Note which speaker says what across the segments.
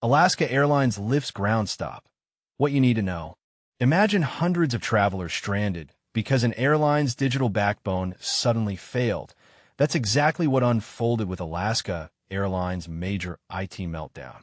Speaker 1: Alaska Airlines lifts ground stop. What you need to know. Imagine hundreds of travelers stranded because an airline's digital backbone suddenly failed. That's exactly what unfolded with Alaska Airlines' major IT meltdown.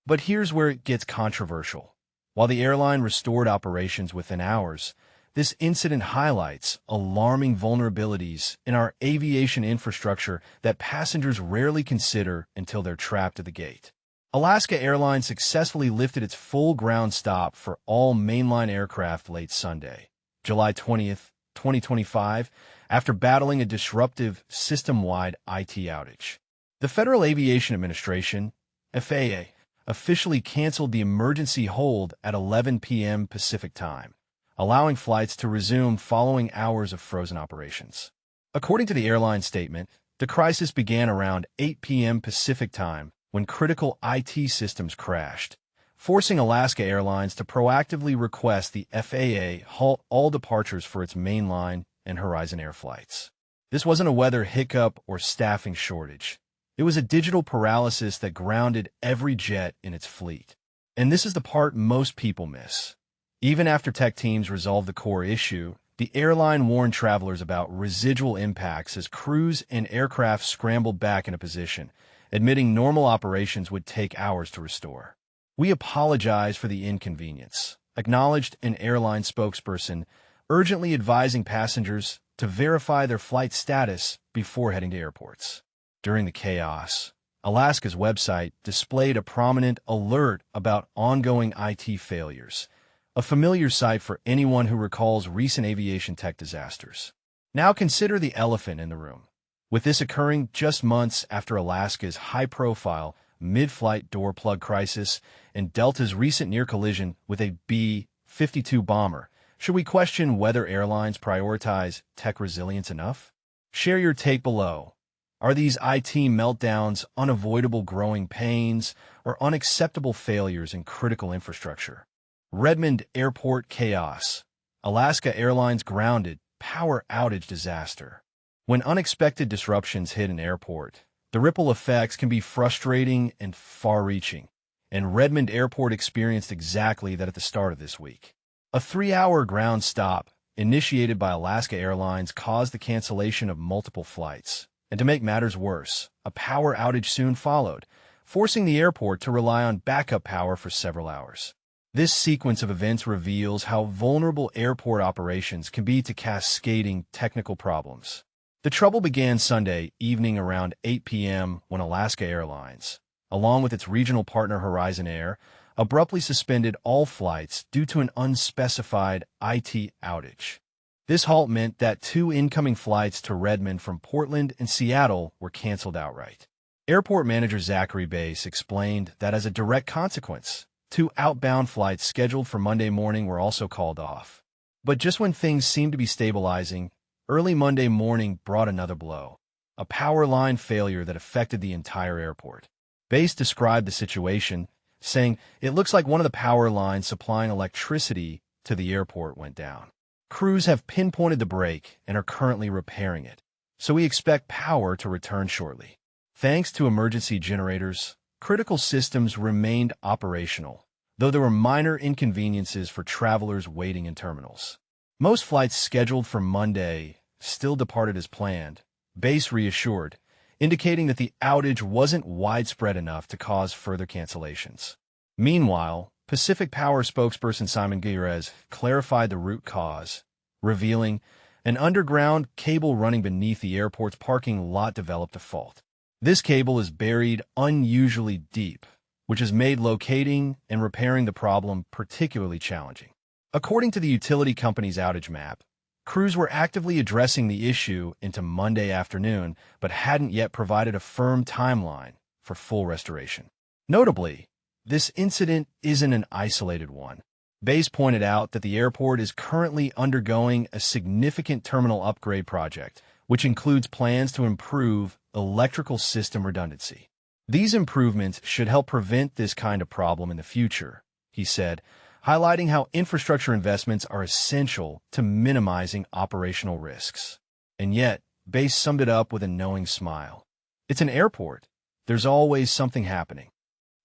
Speaker 1: But here's where it gets controversial. While the airline restored operations within hours, this incident highlights alarming vulnerabilities in our aviation infrastructure that passengers rarely consider until they're trapped at the gate. Alaska Airlines successfully lifted its full ground stop for all mainline aircraft late Sunday, July 20th, 2025, after battling a disruptive system-wide IT outage. The Federal Aviation Administration, FAA, officially canceled the emergency hold at 11 p.m. Pacific Time, allowing flights to resume following hours of frozen operations. According to the airline statement, the crisis began around 8 p.m. Pacific Time when critical IT systems crashed, forcing Alaska Airlines to proactively request the FAA halt all departures for its mainline and Horizon Air flights. This wasn't a weather hiccup or staffing shortage. It was a digital paralysis that grounded every jet in its fleet. And this is the part most people miss. Even after tech teams resolved the core issue, the airline warned travelers about residual impacts as crews and aircraft scrambled back into position, admitting normal operations would take hours to restore. "We apologize for the inconvenience," acknowledged an airline spokesperson, urgently advising passengers to verify their flight status before heading to airports. During the chaos, Alaska's website displayed a prominent alert about ongoing IT failures, a familiar sight for anyone who recalls recent aviation tech disasters. Now consider the elephant in the room. With this occurring just months after Alaska's high-profile mid-flight door plug crisis and Delta's recent near collision with a B-52 bomber, should we question whether airlines prioritize tech resilience enough? Share your take below. Are these IT meltdowns unavoidable growing pains or unacceptable failures in critical infrastructure? Redmond Airport chaos. Alaska Airlines grounded, power outage disaster. When unexpected disruptions hit an airport, the ripple effects can be frustrating and far-reaching, and Redmond Airport experienced exactly that at the start of this week. A 3-hour ground stop, initiated by Alaska Airlines, caused the cancellation of multiple flights. And to make matters worse, a power outage soon followed, forcing the airport to rely on backup power for several hours. This sequence of events reveals how vulnerable airport operations can be to cascading technical problems. The trouble began Sunday evening around 8 p.m. when Alaska Airlines, along with its regional partner Horizon Air, abruptly suspended all flights due to an unspecified IT outage. This halt meant that 2 incoming flights to Redmond from Portland and Seattle were canceled outright. Airport Manager Zachary Bass explained that as a direct consequence, 2 outbound flights scheduled for Monday morning were also called off. But just when things seemed to be stabilizing, early Monday morning brought another blow, a power line failure that affected the entire airport. Bass described the situation, saying, "It looks like one of the power lines supplying electricity to the airport went down. Crews have pinpointed the break and are currently repairing it, so we expect power to return shortly." Thanks to emergency generators, critical systems remained operational, though there were minor inconveniences for travelers waiting in terminals. Most flights scheduled for Monday still departed as planned, Bass reassured, indicating that the outage wasn't widespread enough to cause further cancellations. Meanwhile, Pacific Power spokesperson Simon Gutierrez clarified the root cause, revealing an underground cable running beneath the airport's parking lot developed a fault. This cable is buried unusually deep, which has made locating and repairing the problem particularly challenging. According to the utility company's outage map, crews were actively addressing the issue into Monday afternoon, but hadn't yet provided a firm timeline for full restoration. Notably, this incident isn't an isolated one. Bass pointed out that the airport is currently undergoing a significant terminal upgrade project, which includes plans to improve electrical system redundancy. These improvements should help prevent this kind of problem in the future, he said, highlighting how infrastructure investments are essential to minimizing operational risks. And yet, Bass summed it up with a knowing smile. "It's an airport. There's always something happening."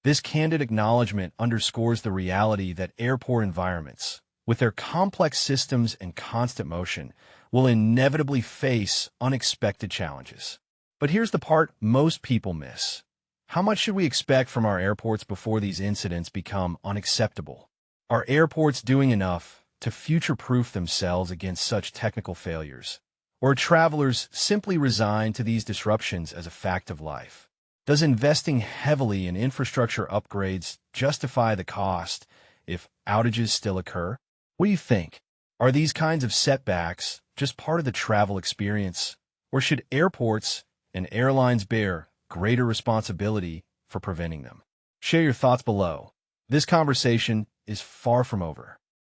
Speaker 1: This candid acknowledgement underscores the reality that airport environments, with their complex systems and constant motion, will inevitably face unexpected challenges. But here's the part most people miss. How much should we expect from our airports before these incidents become unacceptable? Are airports doing enough to future-proof themselves against such technical failures? Or are travelers simply resigned to these disruptions as a fact of life? Does investing heavily in infrastructure upgrades justify the cost if outages still occur? What do you think? Are these kinds of setbacks just part of the travel experience? Or should airports and airlines bear greater responsibility for preventing them? Share your thoughts below. This conversation is far from over.